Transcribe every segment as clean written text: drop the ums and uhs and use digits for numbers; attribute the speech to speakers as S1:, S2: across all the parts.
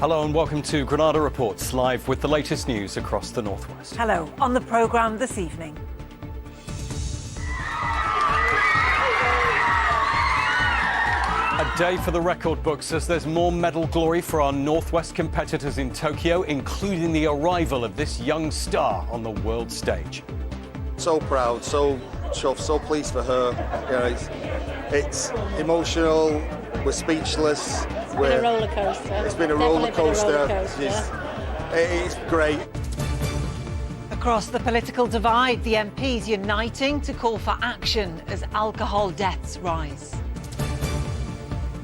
S1: Hello and welcome to Granada Reports, live with the latest news across the northwest.
S2: Hello. On the programme this evening.
S1: A day for the record books as there's more medal glory for our northwest competitors in Tokyo, including the arrival of this young star on the world stage.
S3: So proud, so chuffed, so pleased for her. You know, it's emotional. We're speechless.
S4: It's been a roller coaster.
S3: It's been a roller coaster. It's great.
S2: Across the political divide, the MPs uniting to call for action as alcohol deaths rise.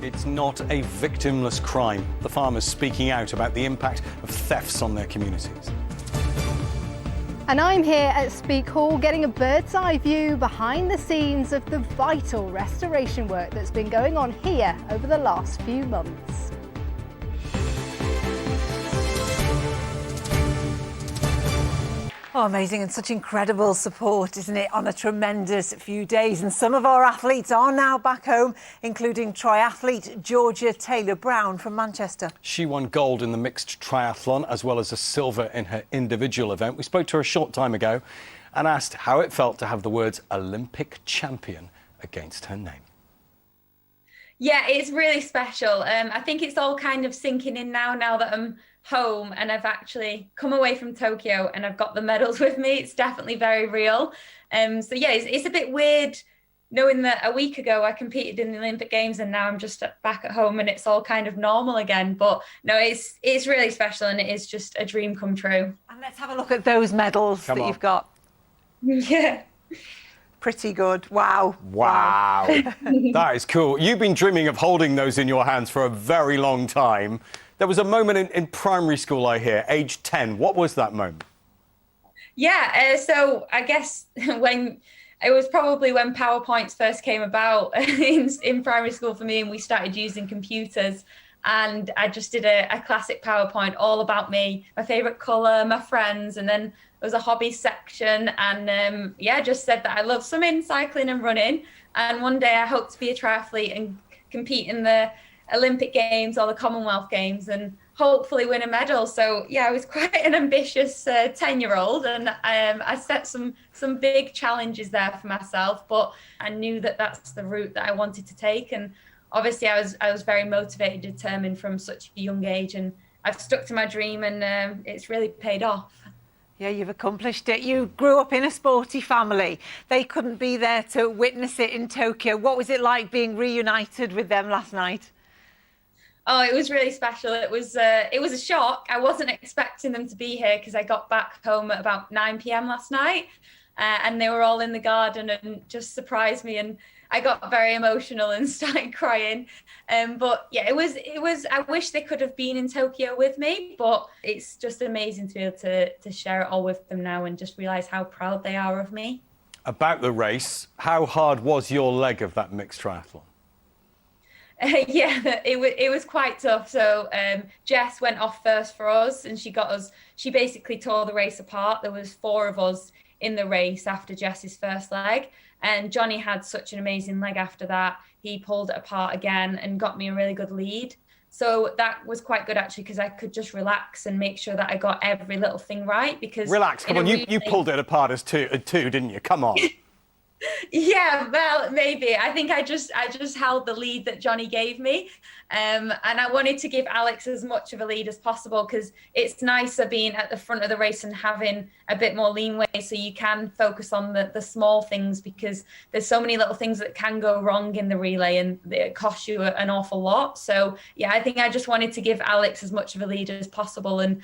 S1: It's not a victimless crime. The farmers speaking out about the impact of thefts on their communities.
S4: And I'm here at Speak Hall getting a bird's eye view behind the scenes of the vital restoration work that's been going on here over the last few months.
S2: Oh, amazing, and such incredible support, isn't it, on a tremendous few days. And some of our athletes are now back home, including triathlete Georgia Taylor-Brown from Manchester.
S1: She won gold in the mixed triathlon as well as a silver in her individual event. We spoke to her a short time ago and asked how it felt to have the words Olympic champion against her name.
S5: Yeah, it's really special. I think it's all kind of sinking in now that I'm home and I've actually come away from Tokyo and I've got the medals with me. It's definitely very real. So yeah, it's a bit weird knowing that a week ago I competed in the Olympic Games and now I'm just back at home and it's all kind of normal again. But no, it's really special and it is just a dream come true.
S2: And let's have a look at those medals that you've got.
S5: Yeah.
S2: Pretty good. Wow.
S1: Wow. That is cool. You've been dreaming of holding those in your hands for a very long time. There was a moment in primary school, I hear, age 10. What was that moment?
S5: Yeah, so I guess when it was probably when PowerPoints first came about in primary school for me and we started using computers. And I just did a classic PowerPoint all about me, my favourite colour, my friends, and then there was a hobby section and just said that I love swimming, cycling and running. And one day I hope to be a triathlete and compete in the Olympic Games or the Commonwealth Games and hopefully win a medal. So yeah, I was quite an ambitious 10-year-old and I set some big challenges there for myself, but I knew that that's the route that I wanted to take. And obviously I was very motivated, determined from such a young age, and I've stuck to my dream and it's really paid off.
S2: Yeah, you've accomplished it. You grew up in a sporty family. They couldn't be there to witness it in Tokyo. What was it like being reunited with them last night?
S5: Oh, it was really special. It was a shock. I wasn't expecting them to be here because I got back home at about 9 p.m. last night and they were all in the garden and just surprised me. And I got very emotional and started crying. But yeah, it was, I wish they could have been in Tokyo with me, but it's just amazing to be able to share it all with them now and just realise how proud they are of me.
S1: About the race, how hard was your leg of that mixed triathlon?
S5: Yeah, it was quite tough. So Jess went off first for us and she basically tore the race apart. There was 4 of us in the race after Jess's first leg. And Johnny had such an amazing leg after that. He pulled it apart again and got me a really good lead. So that was quite good, actually, because I could just relax and make sure that I got every little thing right. Because
S1: relax, come on, you pulled it apart as two, didn't you? Come on.
S5: Yeah, well, maybe. I think I just held the lead that Johnny gave me. And I wanted to give Alex as much of a lead as possible because it's nicer being at the front of the race and having a bit more leeway so you can focus on the small things because there's so many little things that can go wrong in the relay and it costs you an awful lot. So, yeah, I think I just wanted to give Alex as much of a lead as possible and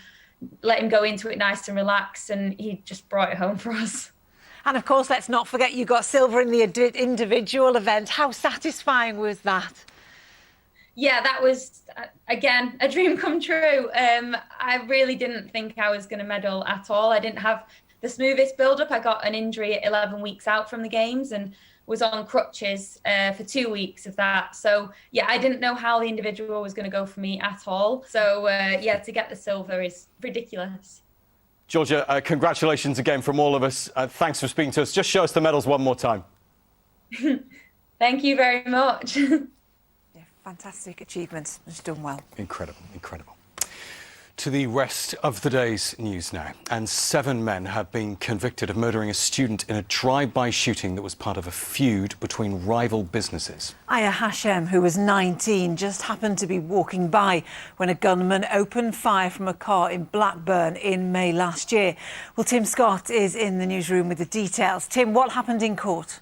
S5: let him go into it nice and relaxed, and he just brought it home for us.
S2: And of course, let's not forget you got silver in the individual event. How satisfying was that?
S5: Yeah, that was, again, a dream come true. I really didn't think I was going to medal at all. I didn't have the smoothest build-up. I got an injury at 11 weeks out from the Games and was on crutches for 2 weeks of that. So, yeah, I didn't know how the individual was going to go for me at all. So, yeah, to get the silver is ridiculous.
S1: Georgia, congratulations again from all of us. Thanks for speaking to us. Just show us the medals one more time.
S5: Thank you very much.
S2: Yeah, fantastic achievements. It's done well.
S1: Incredible, incredible. To the rest of the day's news now. And 7 men have been convicted of murdering a student in a drive-by shooting that was part of a feud between rival businesses.
S2: Aya Hashem, who was 19, just happened to be walking by when a gunman opened fire from a car in Blackburn in May last year. Well, Tim Scott is in the newsroom with the details. Tim, what happened in court?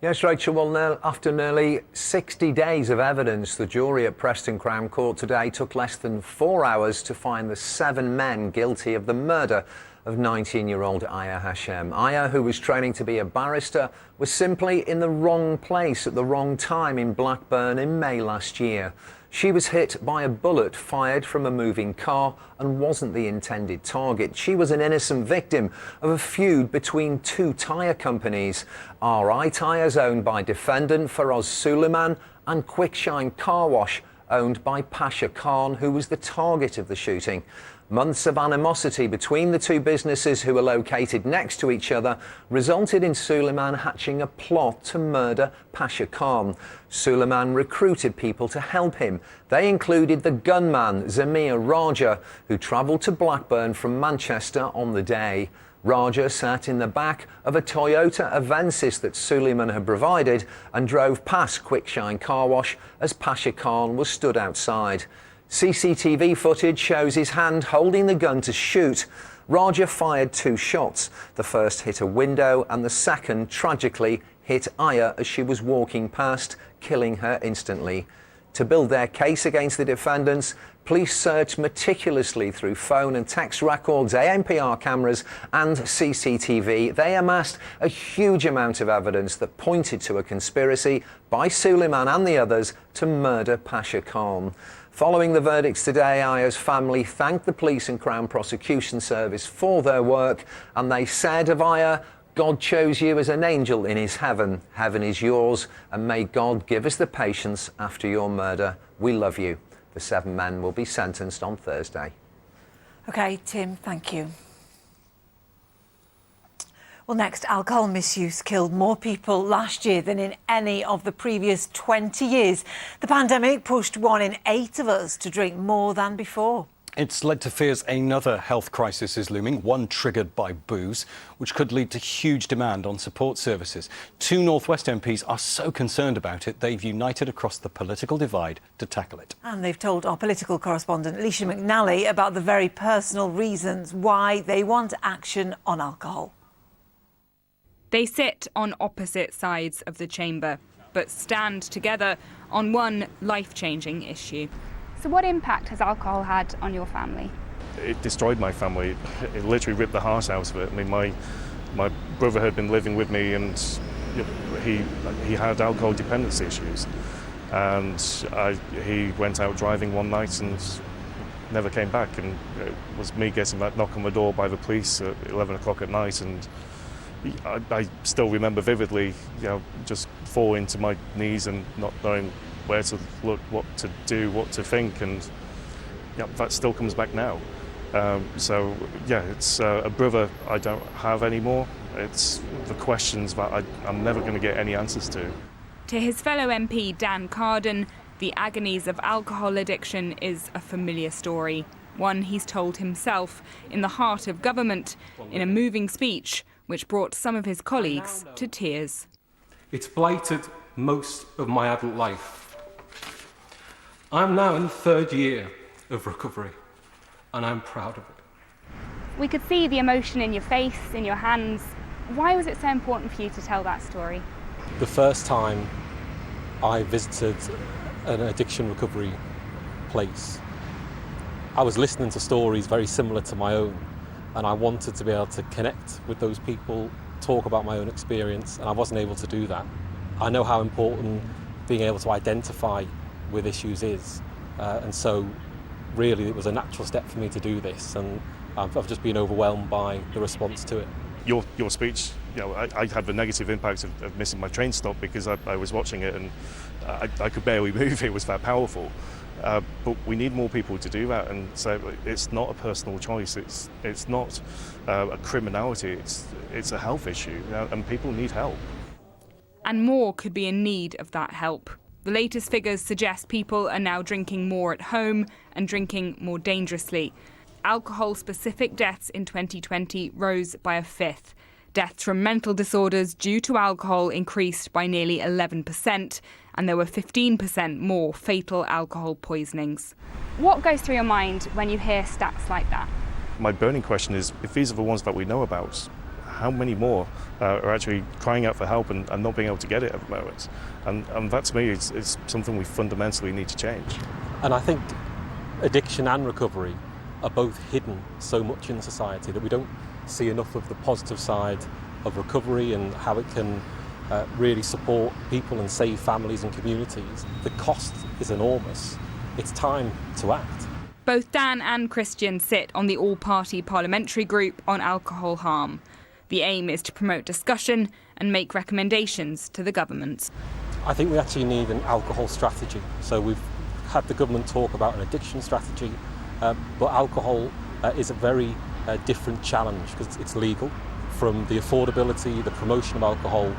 S6: Yes, Rachel, well, after nearly 60 days of evidence, the jury at Preston Crown Court today took less than 4 hours to find the 7 men guilty of the murder of 19-year-old Aya Hashem. Aya, who was training to be a barrister, was simply in the wrong place at the wrong time in Blackburn in May last year. She was hit by a bullet fired from a moving car and wasn't the intended target. She was an innocent victim of a feud between 2 tyre companies. RI Tyres, owned by defendant Faroz Suleiman, and Quickshine Car Wash, owned by Pasha Khan, who was the target of the shooting. Months of animosity between the 2 businesses, who are located next to each other, resulted in Suleiman hatching a plot to murder Pasha Khan. Suleiman recruited people to help him. They included the gunman Zamir Raja, who travelled to Blackburn from Manchester on the day. Raja sat in the back of a Toyota Avensis that Suleiman had provided and drove past Quickshine Car Wash as Pasha Khan was stood outside. CCTV footage shows his hand holding the gun to shoot. Raja fired 2 shots. The first hit a window and the second, tragically, hit Aya as she was walking past, killing her instantly. To build their case against the defendants, police searched meticulously through phone and text records, ANPR cameras and CCTV. They amassed a huge amount of evidence that pointed to a conspiracy by Suleiman and the others to murder Pasha Khan. Following the verdicts today, Aya's family thanked the police and Crown Prosecution Service for their work, and they said of Aya, "God chose you as an angel in his heaven. Heaven is yours, and may God give us the patience after your murder. We love you." The 7 men will be sentenced on Thursday.
S2: OK, Tim, thank you. Well, next, alcohol misuse killed more people last year than in any of the previous 20 years. The pandemic pushed 1 in 8 of us to drink more than before.
S1: It's led to fears another health crisis is looming, one triggered by booze, which could lead to huge demand on support services. 2 North West MPs are so concerned about it, they've united across the political divide to tackle it.
S2: And they've told our political correspondent, Alicia McNally, about the very personal reasons why they want action on alcohol.
S7: They sit on opposite sides of the chamber, but stand together on one life-changing issue.
S4: So what impact has alcohol had on your family?
S8: It destroyed my family. It literally ripped the heart out of it. I mean, my brother had been living with me, and he had alcohol dependency issues. And he went out driving one night and never came back. And it was me getting that knock on the door by the police at 11 o'clock at night. And I still remember vividly, just falling to my knees and not knowing where to look, what to do, what to think, and that still comes back now. So it's a brother I don't have anymore. It's the questions that I'm never going to get any answers to.
S7: To his fellow MP Dan Carden, the agonies of alcohol addiction is a familiar story, one he's told himself in the heart of government in a moving speech which brought some of his colleagues to tears.
S9: It's blighted most of my adult life. I'm now in the 3rd year of recovery, and I'm proud of it.
S4: We could see the emotion in your face, in your hands. Why was it so important for you to tell that story?
S10: The first time I visited an addiction recovery place, I was listening to stories very similar to my own, and I wanted to be able to connect with those people, talk about my own experience, and I wasn't able to do that. I know how important being able to identify with issues is, and so really it was a natural step for me to do this, and I've just been overwhelmed by the response to it.
S8: Your speech, I had the negative impact of missing my train stop because I was watching it and I could barely move. It was that powerful. But we need more people to do that, and so it's not a personal choice. It's not a criminality. It's a health issue, and people need help.
S7: And more could be in need of that help. The latest figures suggest people are now drinking more at home and drinking more dangerously. Alcohol-specific deaths in 2020 rose by a fifth. Deaths from mental disorders due to alcohol increased by nearly 11%, and there were 15% more fatal alcohol poisonings.
S11: What goes through your mind when you hear stats like that?
S8: My burning question is, if these are the ones that we know about, how many more are actually crying out for help and not being able to get it at the moment? And that, to me, is something we fundamentally need to change.
S10: And I think addiction and recovery are both hidden so much in society that we don't see enough of the positive side of recovery and how it can really support people and save families and communities. The cost is enormous. It's time to act.
S7: Both Dan and Christian sit on the all-party parliamentary group on alcohol harm. The aim is to promote discussion and make recommendations to the government.
S10: I think we actually need an alcohol strategy. So we've had the government talk about an addiction strategy, but alcohol is a very different challenge because it's legal, from the affordability, the promotion of alcohol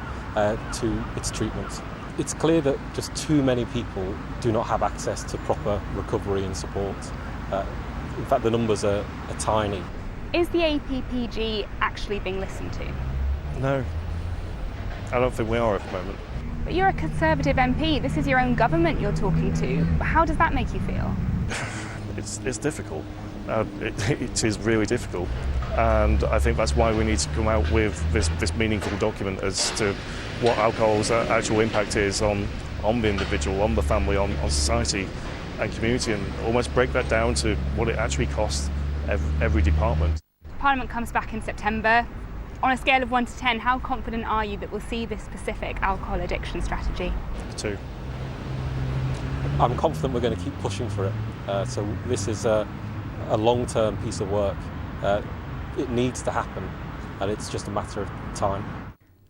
S10: to its treatment. It's clear that just too many people do not have access to proper recovery and support. In fact, the numbers are tiny.
S11: Is the APPG actually being listened to?
S8: No, I don't think we are at the moment.
S11: But you're a Conservative MP. This is your own government you're talking to. How does that make you feel?
S8: It's difficult. It is really difficult. And I think that's why we need to come out with this meaningful document as to what alcohol's actual impact is on the individual, on the family, on society and community, and almost break that down to what it actually costs every department.
S11: Parliament comes back in September. On a scale of 1 to 10, how confident are you that we'll see this specific alcohol addiction strategy?
S8: 2.
S10: I'm confident we're going to keep pushing for it. So this is a long-term piece of work. It needs to happen, and it's just a matter of time.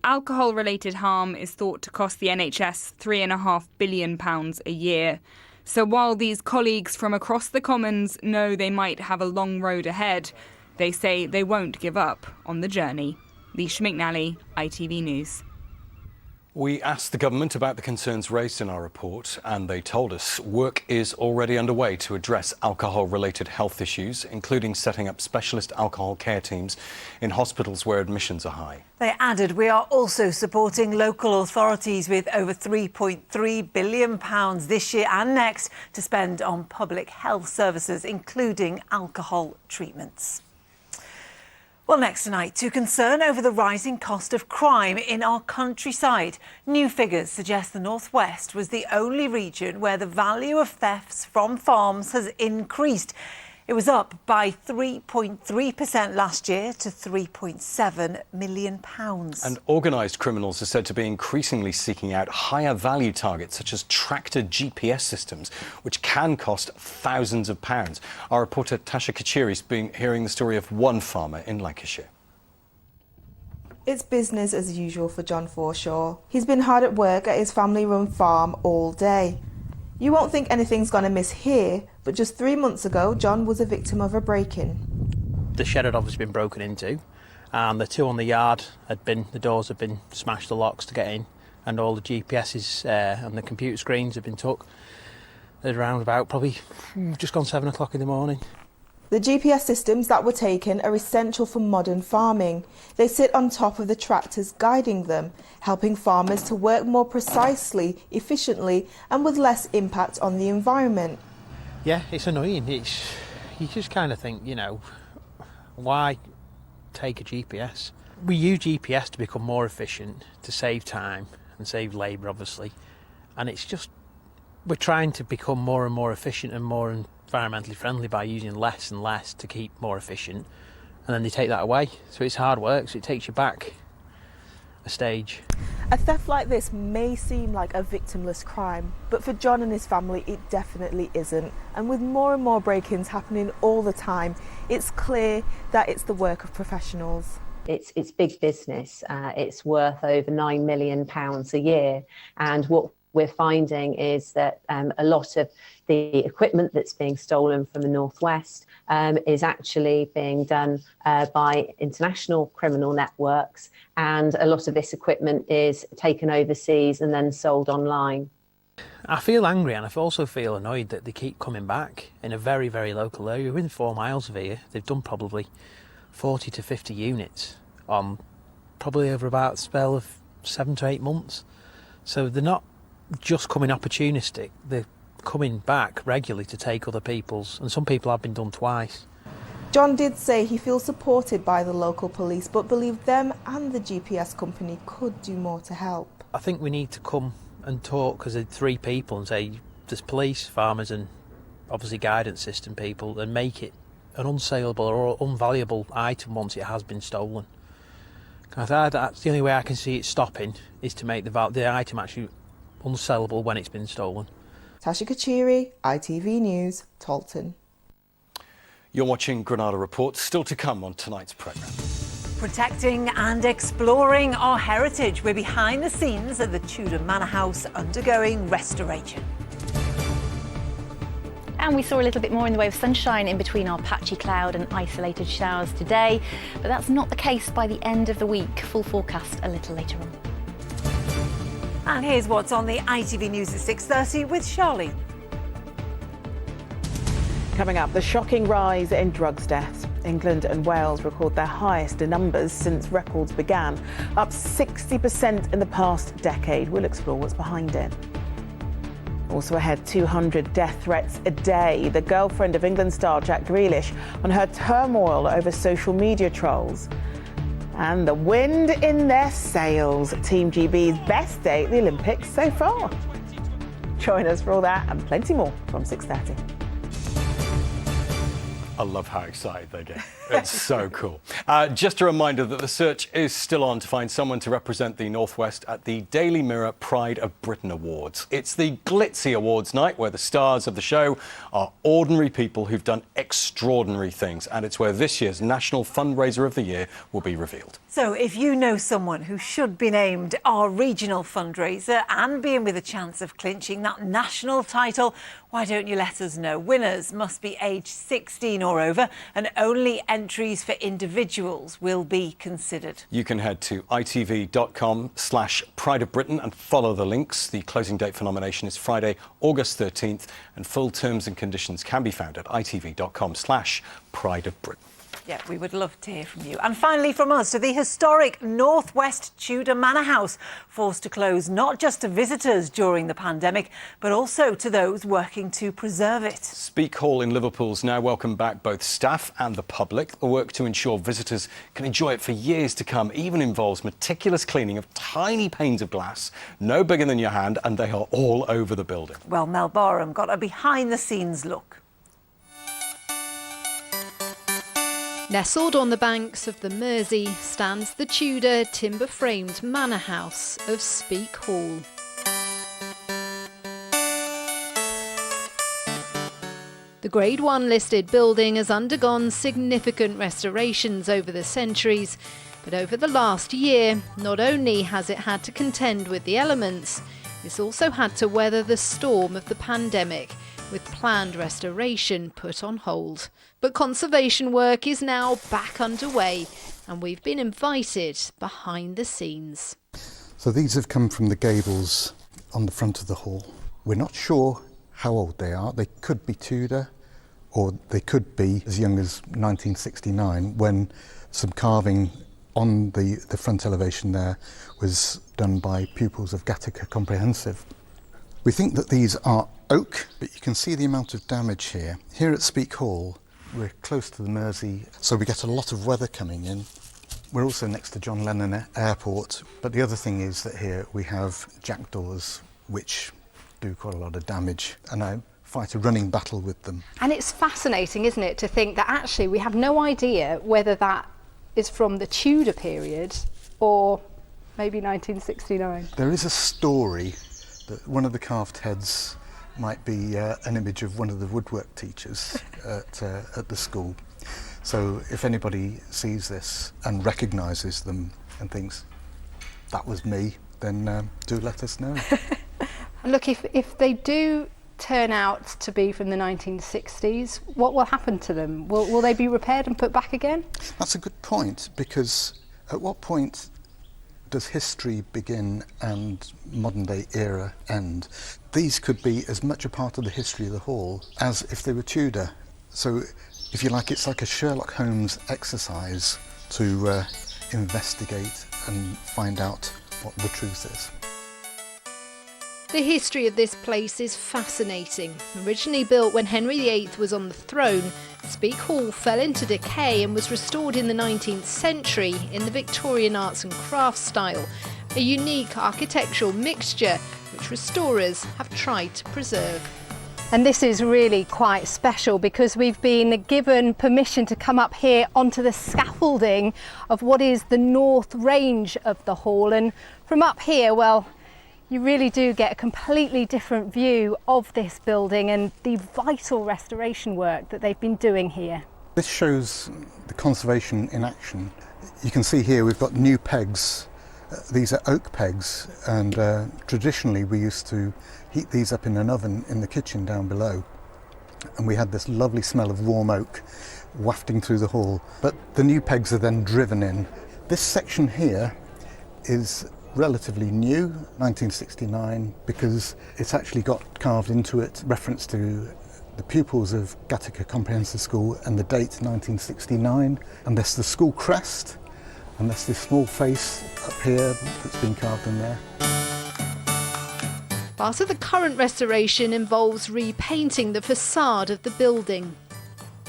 S7: Alcohol-related harm is thought to cost the NHS £3.5 billion a year. So while these colleagues from across the Commons know they might have a long road ahead, they say they won't give up on the journey. Leisha McNally, ITV News.
S1: We asked the government about the concerns raised in our report, and they told us work is already underway to address alcohol-related health issues, including setting up specialist alcohol care teams in hospitals where admissions are high.
S2: They added, we are also supporting local authorities with over £3.3 billion this year and next to spend on public health services, including alcohol treatments. Well, next tonight, to concern over the rising cost of crime in our countryside. New figures suggest the North West was the only region where the value of thefts from farms has increased. It was up by 3.3% last year to £3.7 million.
S1: And organised criminals are said to be increasingly seeking out higher value targets, such as tractor GPS systems, which can cost thousands of pounds. Our reporter Tasha Kachiri's been hearing the story of one farmer in Lancashire.
S12: It's business as usual for John Forshaw. He's been hard at work at his family-run farm all day. You won't think anything's gone amiss here, but just 3 months ago, John was a victim of a break-in.
S13: The shed had obviously been broken into, and the two on the yard the doors had been smashed, the locks to get in, and all the GPSs and the computer screens had been took. At around about probably just gone 7 o'clock in the morning.
S12: The GPS systems that were taken are essential for modern farming. They sit on top of the tractors guiding them, helping farmers to work more precisely, efficiently and with less impact on the environment.
S13: Yeah, it's annoying. You just kind of think, why take a GPS? We use GPS to become more efficient, to save time and save labour, obviously. And it's just, we're trying to become more and more efficient and more environmentally friendly by using less and less to keep more efficient, and then they take that away, so it's hard work, so it takes you back a stage.
S12: A theft like this may seem like a victimless crime, but for John and his family it definitely isn't, and with more and more break-ins happening all the time, it's clear that it's the work of professionals.
S14: It's big business. It's worth over £9 million a year, and what we're finding is that a lot of the equipment that's being stolen from the Northwest is actually being done by international criminal networks, and a lot of this equipment is taken overseas and then sold online.
S13: I feel angry, and I also feel annoyed that they keep coming back in a very, very local area. Within 4 miles of here, they've done probably 40 to 50 units on probably over about a spell of 7 to 8 months. So they're not just coming opportunistic, they're coming back regularly to take other people's, and some people have been done twice.
S12: John did say he feels supported by the local police, but believed them and the GPS company could do more to help.
S13: I think we need to come and talk as 3 people and say there's police, farmers and obviously guidance system people, and make it an unsaleable or unvaluable item once it has been stolen. That's the only way I can see it stopping, is to make the item actually unsellable when it's been stolen.
S12: Tasha Kachiri, ITV News, Taunton.
S1: You're watching Granada Report, still to come on tonight's programme.
S2: Protecting and exploring our heritage. We're behind the scenes at the Tudor Manor House undergoing restoration.
S15: And we saw a little bit more in the way of sunshine in between our patchy cloud and isolated showers today, but that's not the case by the end of the week. Full forecast a little later on.
S2: And here's what's on the ITV News at 6:30 with Charlene.
S16: Coming up, the shocking rise in drugs deaths. England and Wales record their highest numbers since records began, up 60% in the past decade. We'll explore what's behind it. Also ahead, 200 death threats a day. The girlfriend of England star Jack Grealish on her turmoil over social media trolls. And the wind in their sails. Team GB's best day at the Olympics so far. Join us for all that and plenty more from 6:30.
S1: I love how excited they get. It's so cool. Just a reminder that the search is still on to find someone to represent the North West at the Daily Mirror Pride of Britain Awards. It's the glitzy awards night where the stars of the show are ordinary people who've done extraordinary things, and it's where this year's National Fundraiser of the Year will be revealed.
S2: So if you know someone who should be named our regional fundraiser and be in with a chance of clinching that national title, why don't you let us know? Winners must be aged 16 or over, and only entries for individuals will be considered.
S1: You can head to itv.com/Pride of Britain and follow the links. The closing date for nomination is Friday, August 13th, and full terms and conditions can be found at itv.com/Pride of Britain.
S2: Yeah, we would love to hear from you. And finally from us to the historic North West Tudor Manor House, forced to close not just to visitors during the pandemic, but also to those working to preserve it.
S1: Speak Hall in Liverpool's now welcomed back both staff and the public. The work to ensure visitors can enjoy it for years to come even involves meticulous cleaning of tiny panes of glass, no bigger than your hand, and they are all over the building.
S2: Well, Mel Barham got a behind-the-scenes look.
S4: Nestled on the banks of the Mersey stands the Tudor timber-framed manor house of Speak Hall. The Grade 1 listed building has undergone significant restorations over the centuries, but over the last year, not only has it had to contend with the elements, it's also had to weather the storm of the pandemic, with planned restoration put on hold. But conservation work is now back underway, and we've been invited behind the scenes.
S17: So these have come from the gables on the front of the hall. We're not sure how old they are. They could be Tudor, or they could be as young as 1969, when some carving on the front elevation there was done by pupils of Gattaca Comprehensive. We think that these are oak, but you can see the amount of damage here. Here at Speak Hall, we're close to the Mersey, so we get a lot of weather coming in. We're also next to John Lennon Airport, but the other thing is that here we have jackdaws, which do quite a lot of damage, and I fight a running battle with them.
S4: And it's fascinating, isn't it, to think that actually we have no idea whether that is from the Tudor period or maybe 1969.
S17: There is a story that one of the carved heads might be an image of one of the woodwork teachers at the school. So if anybody sees this and recognises them and thinks, that was me, then do let us know.
S4: And look, if they do turn out to be from the 1960s, what will happen to them? Will they be repaired and put back again?
S17: That's a good point, because at what point does history begin and modern day era end? These could be as much a part of the history of the hall as if they were Tudor. So, if you like, it's like a Sherlock Holmes exercise to investigate and find out what the truth is.
S4: The history of this place is fascinating. Originally built when Henry VIII was on the throne, Speke Hall fell into decay and was restored in the 19th century in the Victorian arts and crafts style, a unique architectural mixture which restorers have tried to preserve.
S18: And this is really quite special because we've been given permission to come up here onto the scaffolding of what is the north range of the hall. And from up here, well, you really do get a completely different view of this building and the vital restoration work that they've been doing here.
S17: This shows the conservation in action. You can see here we've got new pegs. These are oak pegs, and traditionally we used to heat these up in an oven in the kitchen down below, and we had this lovely smell of warm oak wafting through the hall. But the new pegs are then driven in. This section here is relatively new, 1969, because it's actually got carved into it reference to the pupils of Gattaca Comprehensive School and the date 1969, and there's the school crest, and there's this small face up here that's been carved in there.
S4: Part of the current restoration involves repainting the facade of the building.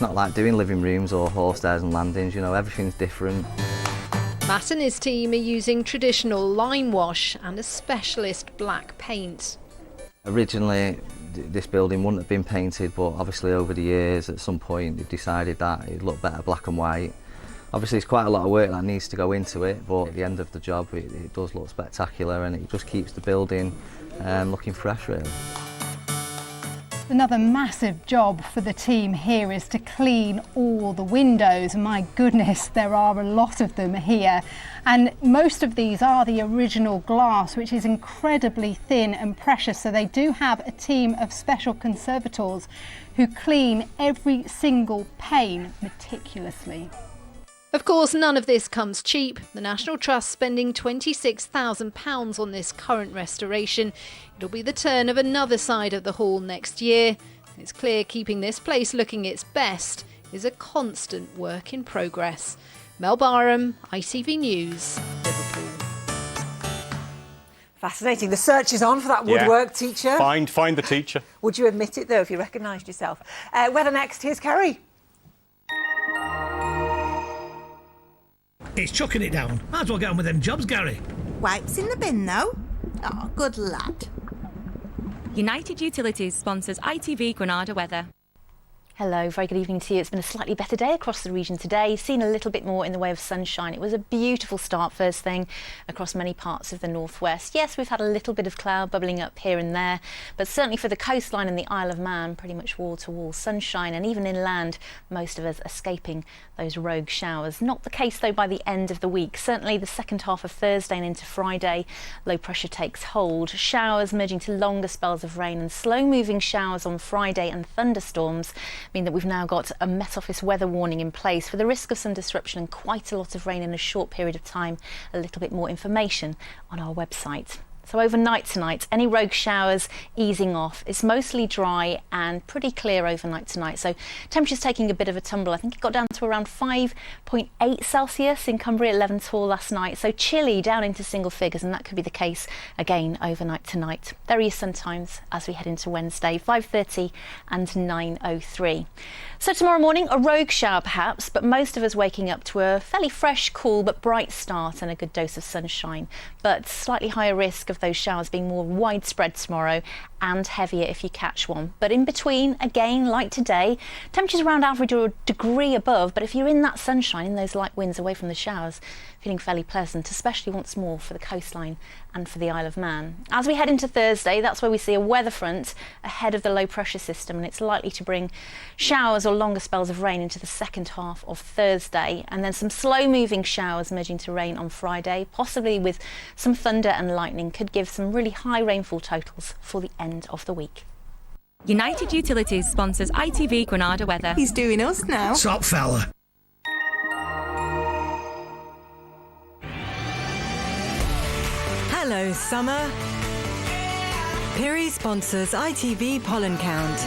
S19: Not like doing living rooms or hall stairs and landings, you know, everything's different.
S4: Matt and his team are using traditional lime wash and a specialist black paint.
S19: Originally, this building wouldn't have been painted, but obviously over the years, at some point, they've decided that it'd look better black and white. Obviously, it's quite a lot of work that needs to go into it, but at the end of the job, it does look spectacular, and it just keeps the building looking fresh, really.
S18: Another massive job for the team here is to clean all the windows. My goodness, there are a lot of them here. And most of these are the original glass, which is incredibly thin and precious. So they do have a team of special conservators who clean every single pane meticulously.
S4: Of course, none of this comes cheap. The National Trust spending £26,000 on this current restoration. It'll be the turn of another side of the hall next year. It's clear keeping this place looking its best is a constant work in progress. Mel Barham, ITV News, Liverpool.
S2: Fascinating. The search is on for that woodwork teacher.
S1: Find the teacher.
S2: Would you admit it, though, if you recognised yourself? Weather next. Here's Kerry.
S20: It's chucking it down. Might as well get on with them jobs, Gary.
S21: Wipes in the bin, though. Oh, good lad.
S22: United Utilities sponsors ITV Granada weather.
S15: Hello, very good evening to you. It's been a slightly better day across the region today. Seen a little bit more in the way of sunshine. It was a beautiful start first thing across many parts of the northwest. Yes, we've had a little bit of cloud bubbling up here and there, but certainly for the coastline and the Isle of Man, pretty much wall-to-wall sunshine, and even inland, most of us escaping those rogue showers. Not the case though by the end of the week. Certainly the second half of Thursday and into Friday, low pressure takes hold. Showers merging to longer spells of rain and slow-moving showers on Friday and thunderstorms mean that we've now got a Met Office weather warning in place for the risk of some disruption and quite a lot of rain in a short period of time. A little bit more information on our website. So overnight tonight, any rogue showers easing off. It's mostly dry and pretty clear overnight tonight. So temperatures taking a bit of a tumble. I think it got down to around 5.8 Celsius in Cumbria at 11 Tor last night. So chilly down into single figures, and that could be the case again overnight tonight. There is sun times as we head into Wednesday, 5:30 and 9:03. So tomorrow morning, a rogue shower perhaps, but most of us waking up to a fairly fresh, cool but bright start and a good dose of sunshine. But slightly higher risk of those showers being more widespread tomorrow and heavier if you catch one. But in between, again, like today, temperatures around average or a degree above, but if you're in that sunshine, in those light winds away from the showers, feeling fairly pleasant, especially once more for the coastline and for the Isle of Man. As we head into Thursday, that's where we see a weather front ahead of the low pressure system, and it's likely to bring showers or longer spells of rain into the second half of Thursday, and then some slow moving showers merging to rain on Friday, possibly with some thunder and lightning, could give some really high rainfall totals for the end of the week.
S22: United Utilities sponsors ITV Granada weather.
S21: He's doing us now.
S20: Top fella.
S3: Hello, summer. Piri sponsors ITV Pollen Count.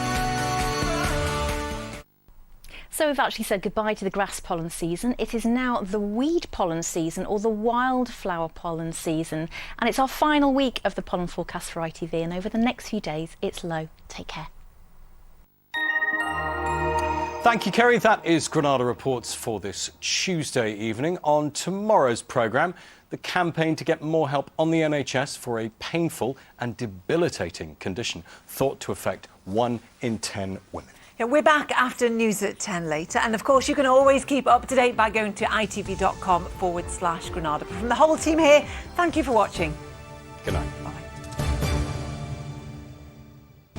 S15: So we've actually said goodbye to the grass pollen season. It is now the weed pollen season, or the wildflower pollen season. And it's our final week of the pollen forecast for ITV, and over the next few days it's low. Take care.
S1: Thank you, Kerry. That is Granada Reports for this Tuesday evening. On tomorrow's programme, the campaign to get more help on the NHS for a painful and debilitating condition thought to affect 1 in 10 women.
S2: Yeah, we're back after news at 10 later. And of course, you can always keep up to date by going to itv.com/Granada. But from the whole team here, thank you for watching.
S1: Good night.